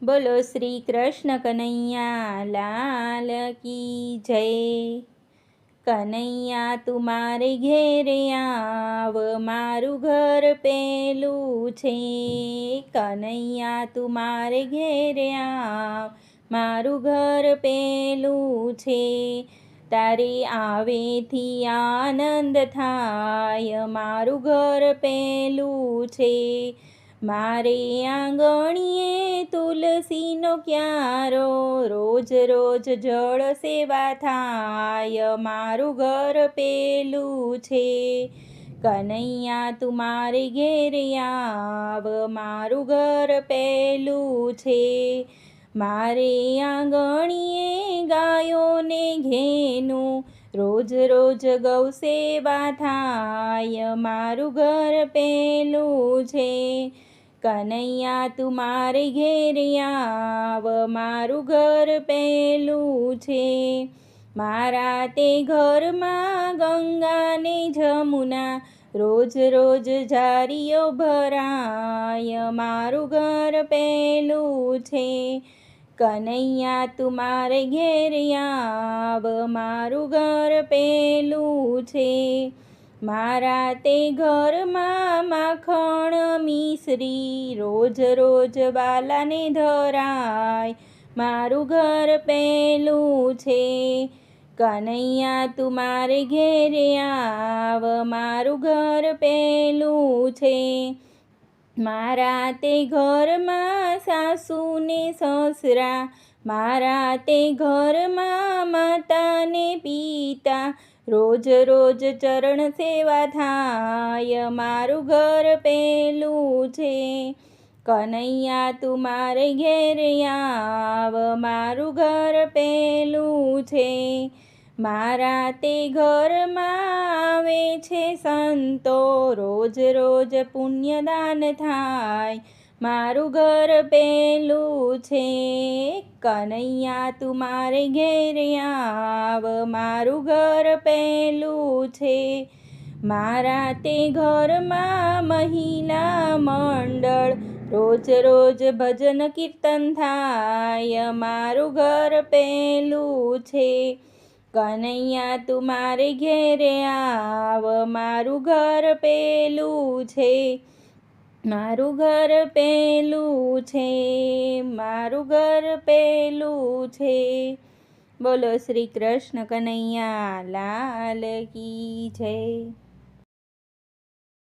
બોલો શ્રી કૃષ્ણ કનૈયા લાલ કી જય। કનૈયા તું મારે ઘેરે આવ, મારું ઘર પેલું છે। કનૈયા તું મારે ઘેરે આવ, મારું ઘર પેલું છે। તારે આવેથી આનંદ થાય, મારું ઘર પેલું છે। મારે આંગણીએ તુલસીનો ક્યારો, રોજ રોજ જળ સેવા થાય, મારું ઘર પેલું છે। કનૈયા તું મારે ઘેરે આવ, મારું ઘર પેલું છે। મારે આંગણીએ ગાયોને ઘેનું, રોજ રોજ ગૌ સેવા થાય, મારું ઘર પેલું છે। કનૈયા તું મારે ઘેરે આવ, મારું ઘર પેલું છે। મારા તે ઘરમાં ગંગાને જમુના, રોજ રોજ જારીઓ ભરાય, મારું ઘર પેલું છે। કનૈયા તું મારે ઘેરે આવ, મારું ઘર પેલું છે। મારા તે ઘરમાં માખણ મિશ્રી, રોજ રોજ બાલાને ધરાય, મારું ઘર પેલું છે। કનૈયા તું મારે ઘેરે આવ, મારું ઘર પેલું છે। મારા તે ઘરમાં સાસુ ને સસરા, મારા તે ઘરમાં માતા ને પિતા, રોજ રોજ ચરણ સેવા થાય, મારું ઘર પેલું છે। કનૈયા તું મારે ઘેરે આવ, મારું ઘર પેલું છે। મારા તે ઘરમાં આવે છે સંતો, રોજ રોજ પુણ્યદાન થાય, મારું ઘર પેલું છે। કનૈયા તું મારે ઘેરે આવ, મારું ઘર પેલું છે। મારા તે ઘરમાં મહિલા મંડળ, રોજ રોજ ભજન કીર્તન થાય, મારું ઘર પેલું છે। કનૈયા તું મારે ઘેરે આવ, મારું ઘર પેલું છે। મારું ઘર પેલું છે, મારું ઘર પેલું છે। બોલો શ્રી કૃષ્ણ કનૈયા લાલ કી જય।